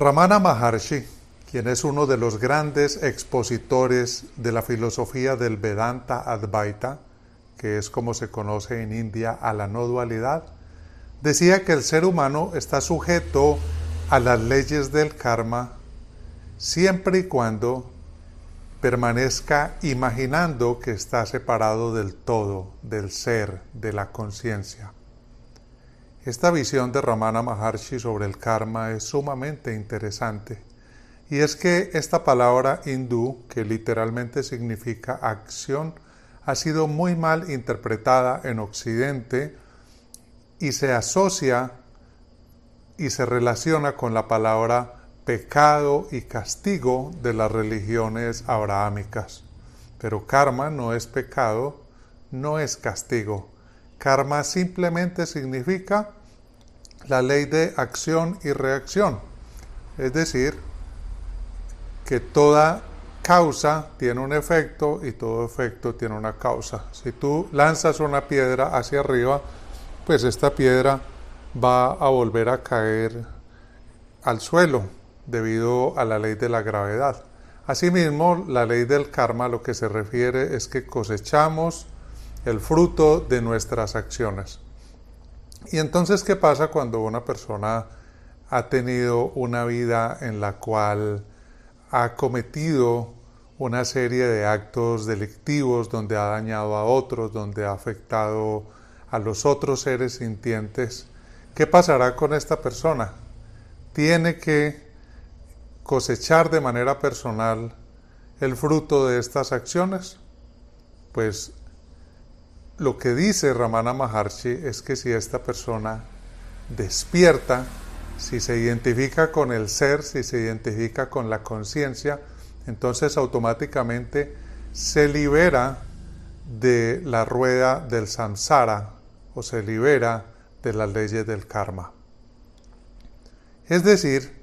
Ramana Maharshi, quien es uno de los grandes expositores de la filosofía del Vedanta Advaita, que es como se conoce en India a la no dualidad, decía que el ser humano está sujeto a las leyes del karma siempre y cuando permanezca imaginando que está separado del todo, del ser, de la conciencia. Esta visión de Ramana Maharshi sobre el karma es sumamente interesante, y es que esta palabra hindú, que literalmente significa acción, ha sido muy mal interpretada en Occidente y se asocia y se relaciona con la palabra pecado y castigo de las religiones abrahámicas. Pero karma no es pecado, no es castigo. Karma simplemente significa la ley de acción y reacción, es decir, que toda causa tiene un efecto y todo efecto tiene una causa. Si tú lanzas una piedra hacia arriba, pues esta piedra va a volver a caer al suelo debido a la ley de la gravedad. Asimismo, la ley del karma lo que se refiere es que cosechamos el fruto de nuestras acciones. Y entonces, ¿qué pasa cuando una persona ha tenido una vida en la cual ha cometido una serie de actos delictivos donde ha dañado a otros, donde ha afectado a los otros seres sintientes? ¿Qué pasará con esta persona? Tiene que cosechar de manera personal el fruto de estas acciones. Pues lo que dice Ramana Maharshi es que si esta persona despierta, si se identifica con el ser, si se identifica con la conciencia, entonces automáticamente se libera de la rueda del samsara o se libera de las leyes del karma. Es decir,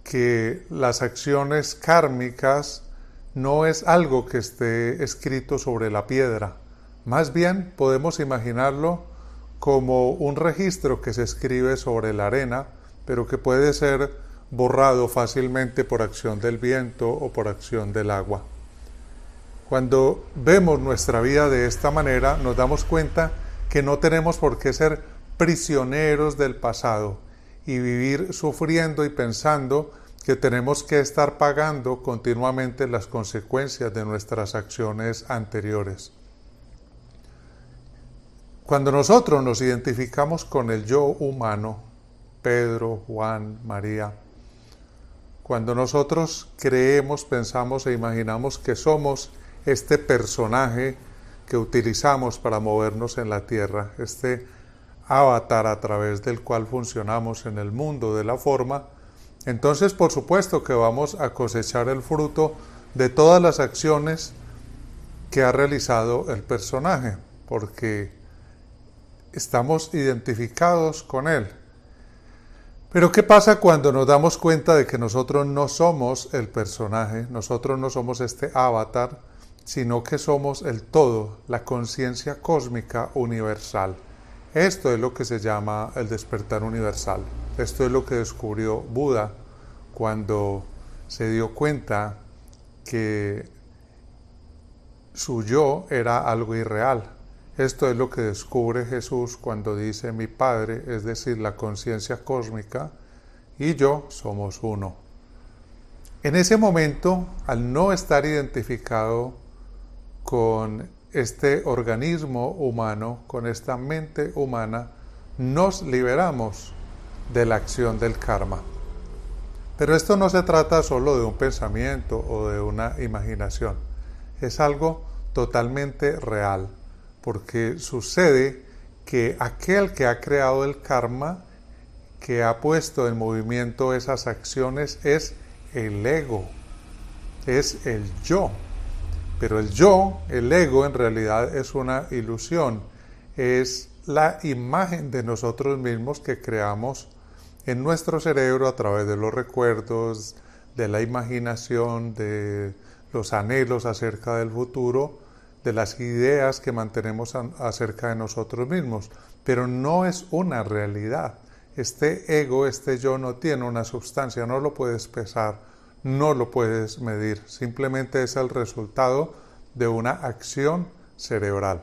que las acciones kármicas no es algo que esté escrito sobre la piedra. Más bien podemos imaginarlo como un registro que se escribe sobre la arena, pero que puede ser borrado fácilmente por acción del viento o por acción del agua. Cuando vemos nuestra vida de esta manera, nos damos cuenta que no tenemos por qué ser prisioneros del pasado y vivir sufriendo y pensando que tenemos que estar pagando continuamente las consecuencias de nuestras acciones anteriores. Cuando nosotros nos identificamos con el yo humano, Pedro, Juan, María, cuando nosotros creemos, pensamos e imaginamos que somos este personaje que utilizamos para movernos en la tierra, este avatar a través del cual funcionamos en el mundo de la forma, entonces por supuesto que vamos a cosechar el fruto de todas las acciones que ha realizado el personaje, porque estamos identificados con él. Pero ¿qué pasa cuando nos damos cuenta de que nosotros no somos el personaje, nosotros no somos este avatar, sino que somos el todo, la conciencia cósmica universal? Esto es lo que se llama el despertar universal. Esto es lo que descubrió Buda cuando se dio cuenta que su yo era algo irreal. Esto es lo que descubre Jesús cuando dice mi Padre, es decir, la conciencia cósmica, y yo somos uno. En ese momento, al no estar identificado con este organismo humano, con esta mente humana, nos liberamos de la acción del karma. Pero esto no se trata solo de un pensamiento o de una imaginación, es algo totalmente real, porque sucede que aquel que ha creado el karma, que ha puesto en movimiento esas acciones, es el ego, es el yo. Pero el yo, el ego, en realidad es una ilusión, es la imagen de nosotros mismos que creamos en nuestro cerebro a través de los recuerdos, de la imaginación, de los anhelos acerca del futuro, de las ideas que mantenemos acerca de nosotros mismos. Pero no es una realidad, Este ego, este yo no tiene una sustancia, no lo puedes pesar, no lo puedes medir, simplemente es el resultado de una acción cerebral.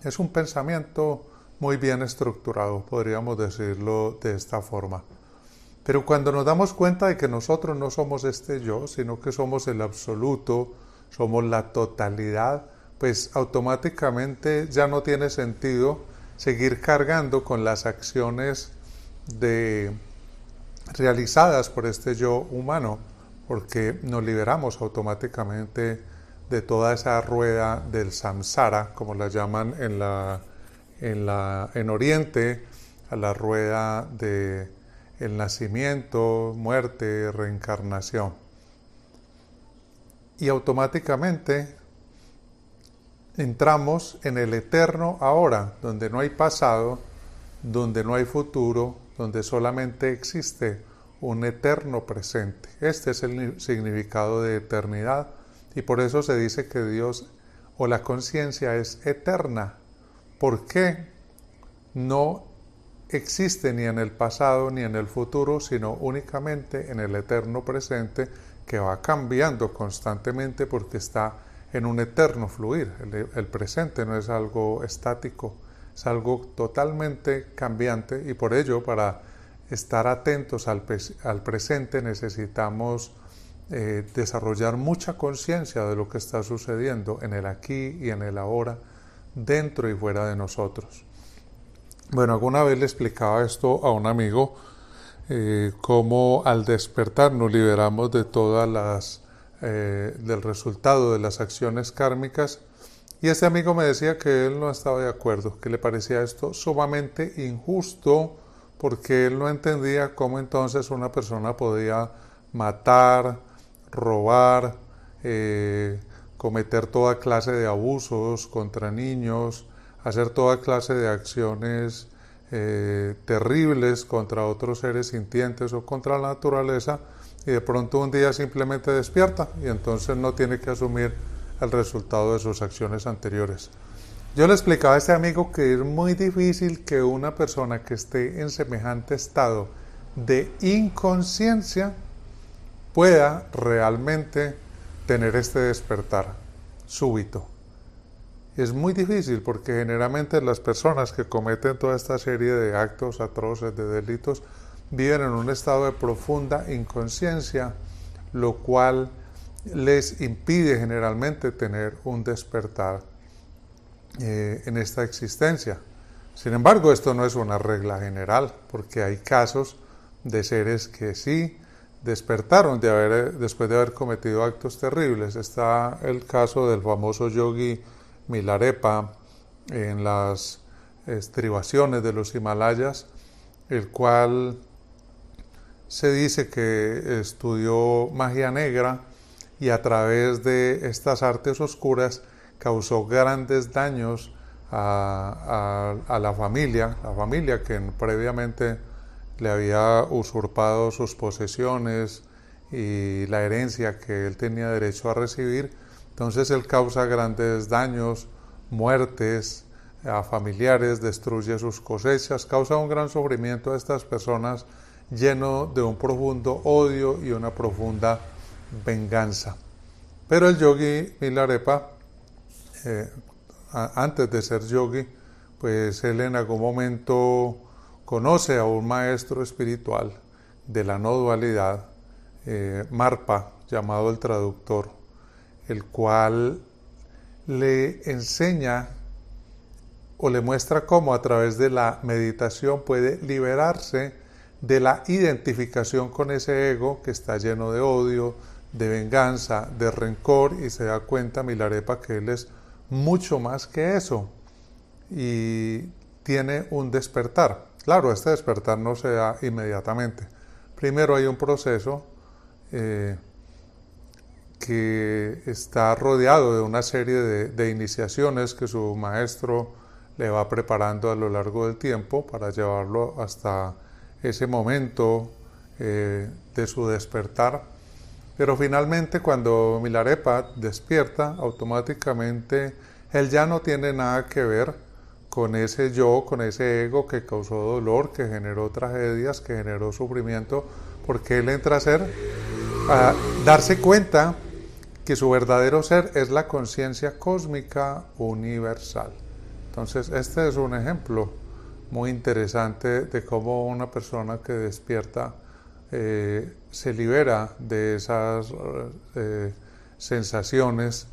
Es un pensamiento muy bien estructurado, podríamos decirlo de esta forma. Pero cuando nos damos cuenta de que nosotros no somos este yo, sino que somos el absoluto, somos la totalidad, pues automáticamente ya no tiene sentido seguir cargando con las acciones realizadas por este yo humano, porque nos liberamos automáticamente de toda esa rueda del samsara, como la llaman en Oriente, a la rueda de el nacimiento, muerte, reencarnación. Y automáticamente entramos en el eterno ahora, donde no hay pasado, donde no hay futuro, donde solamente existe un eterno presente. Este es el significado de eternidad, y por eso se dice que Dios o la conciencia es eterna. ¿Por qué? No existe ni en el pasado ni en el futuro, sino únicamente en el eterno presente, que va cambiando constantemente porque está en un eterno fluir. El presente no es algo estático, es algo totalmente cambiante, y por ello, para estar atentos al presente, necesitamos desarrollar mucha conciencia de lo que está sucediendo en el aquí y en el ahora, dentro y fuera de nosotros. Bueno, alguna vez le explicaba esto a un amigo, cómo al despertar nos liberamos de todas del resultado de las acciones kármicas, y este amigo me decía que él no estaba de acuerdo, que le parecía esto sumamente injusto, porque él no entendía cómo entonces una persona podía matar, robar, cometer toda clase de abusos contra niños, hacer toda clase de acciones terribles contra otros seres sintientes o contra la naturaleza, y de pronto un día simplemente despierta y entonces no tiene que asumir el resultado de sus acciones anteriores. Yo le explicaba a este amigo que es muy difícil que una persona que esté en semejante estado de inconsciencia pueda realmente tener este despertar súbito. Es muy difícil, porque generalmente las personas que cometen toda esta serie de actos atroces, de delitos, viven en un estado de profunda inconsciencia, lo cual les impide generalmente tener un despertar en esta existencia. Sin embargo, esto no es una regla general, porque hay casos de seres que sí despertaron después de haber cometido actos terribles. Está el caso del famoso yogi Milarepa en las estribaciones de los Himalayas, el cual se dice que estudió magia negra y a través de estas artes oscuras causó grandes daños a la familia que previamente le había usurpado sus posesiones y la herencia que él tenía derecho a recibir. Entonces él causa grandes daños, muertes a familiares, destruye sus cosechas, causa un gran sufrimiento a estas personas, lleno de un profundo odio y una profunda venganza. Pero el yogi Milarepa, antes de ser yogi, pues él en algún momento conoce a un maestro espiritual de la no dualidad, Marpa, llamado el traductor, el cual le enseña o le muestra cómo a través de la meditación puede liberarse de la identificación con ese ego que está lleno de odio, de venganza, de rencor, y se da cuenta Milarepa que él es mucho más que eso y tiene un despertar. Claro, este despertar no se da inmediatamente. Primero hay un proceso que está rodeado de una serie de iniciaciones que su maestro le va preparando a lo largo del tiempo para llevarlo hasta ese momento de su despertar. Pero finalmente, cuando Milarepa despierta, automáticamente él ya no tiene nada que ver con ese yo, con ese ego que causó dolor, que generó tragedias, que generó sufrimiento, porque él entra a darse cuenta que su verdadero ser es la conciencia cósmica universal. Entonces, este es un ejemplo muy interesante de cómo una persona que despierta se libera de esas sensaciones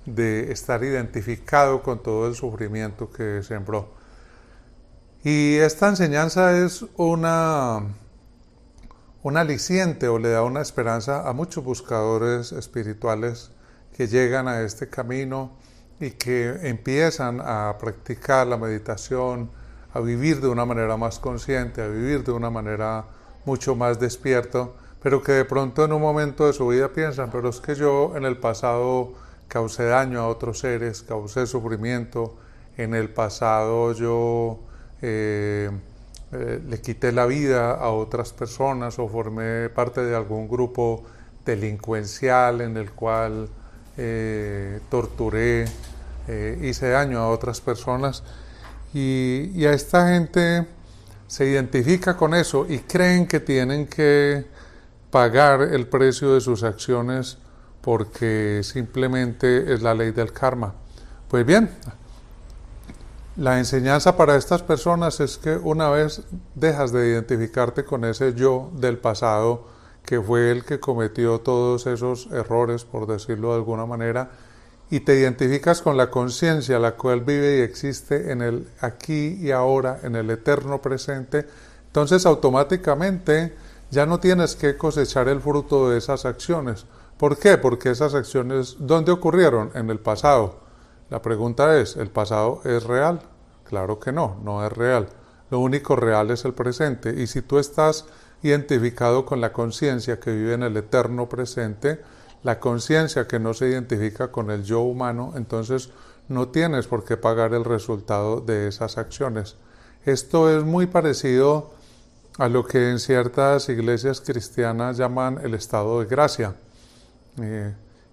de estar identificado con todo el sufrimiento que sembró. Y esta enseñanza es un aliciente, o le da una esperanza a muchos buscadores espirituales que llegan a este camino y que empiezan a practicar la meditación, a vivir de una manera más consciente, a vivir de una manera mucho más despierto, pero que de pronto en un momento de su vida piensan, pero es que yo en el pasado causé daño a otros seres, causé sufrimiento, en el pasado yo le quité la vida a otras personas o formé parte de algún grupo delincuencial en el cual torturé, hice daño a otras personas, y a esta gente se identifica con eso y creen que tienen que pagar el precio de sus acciones porque simplemente es la ley del karma. Pues bien, la enseñanza para estas personas es que una vez dejas de identificarte con ese yo del pasado, que fue el que cometió todos esos errores, por decirlo de alguna manera, y te identificas con la conciencia, la cual vive y existe en el aquí y ahora, en el eterno presente, entonces automáticamente ya no tienes que cosechar el fruto de esas acciones. ¿Por qué? Porque esas acciones, ¿dónde ocurrieron? En el pasado. La pregunta es, ¿el pasado es real? Claro que no, no es real. Lo único real es el presente. Y si tú estás identificado con la conciencia que vive en el eterno presente, la conciencia que no se identifica con el yo humano, entonces no tienes por qué pagar el resultado de esas acciones. Esto es muy parecido a lo que en ciertas iglesias cristianas llaman el estado de gracia.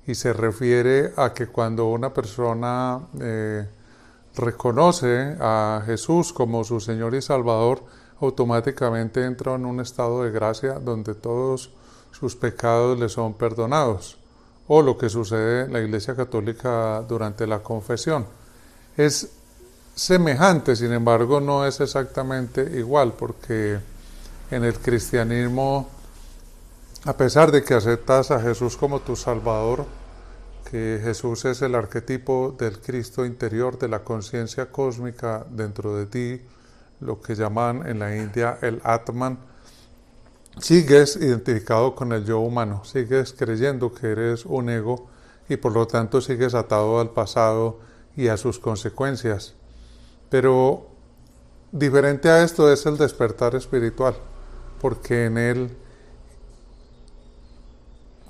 Y se refiere a que cuando una persona reconoce a Jesús como su Señor y Salvador, automáticamente entra en un estado de gracia donde todos sus pecados le son perdonados, o lo que sucede en la Iglesia Católica durante la confesión. Es semejante, sin embargo, no es exactamente igual, porque en el cristianismo, a pesar de que aceptas a Jesús como tu Salvador, que Jesús es el arquetipo del Cristo interior, de la conciencia cósmica dentro de ti, lo que llaman en la India el Atman, sigues identificado con el yo humano, sigues creyendo que eres un ego y por lo tanto sigues atado al pasado y a sus consecuencias. Pero diferente a esto es el despertar espiritual, porque en él,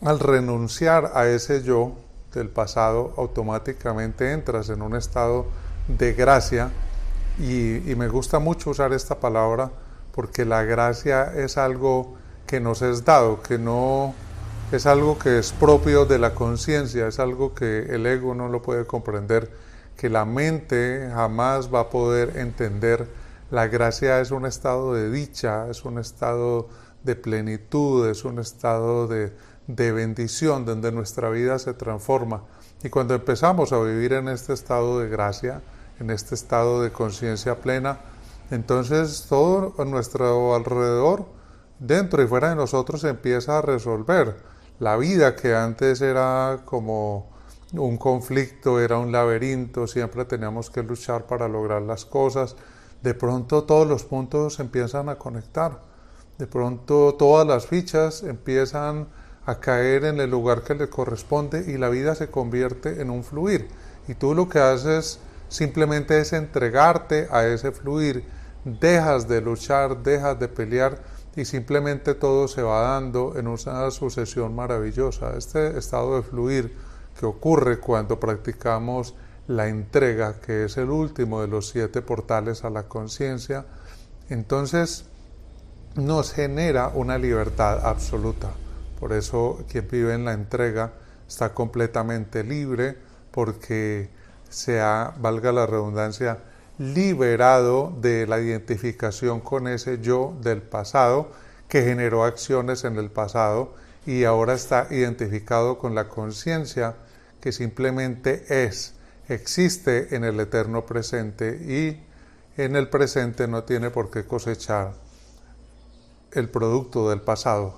al renunciar a ese yo del pasado, automáticamente entras en un estado de gracia, y me gusta mucho usar esta palabra porque la gracia es algo que nos es dado, que no es algo que es propio de la conciencia, es algo que el ego no lo puede comprender, que la mente jamás va a poder entender. La gracia es un estado de dicha, es un estado de plenitud, es un estado de bendición donde nuestra vida se transforma. Y cuando empezamos a vivir en este estado de gracia, en este estado de conciencia plena, entonces todo a nuestro alrededor, dentro y fuera de nosotros, se empieza a resolver. La vida que antes era como un conflicto, era un laberinto, siempre teníamos que luchar para lograr las cosas, de pronto todos los puntos empiezan a conectar, de pronto todas las fichas empiezan a caer en el lugar que le corresponde y la vida se convierte en un fluir. Y tú lo que haces simplemente es entregarte a ese fluir, dejas de luchar, dejas de pelear y simplemente todo se va dando en una sucesión maravillosa. Este estado de fluir que ocurre cuando practicamos la entrega, que es el último de los 7 portales a la conciencia, entonces nos genera una libertad absoluta. Por eso quien vive en la entrega está completamente libre, porque se ha, valga la redundancia, liberado de la identificación con ese yo del pasado que generó acciones en el pasado y ahora está identificado con la conciencia que simplemente existe en el eterno presente y en el presente no tiene por qué cosechar el producto del pasado.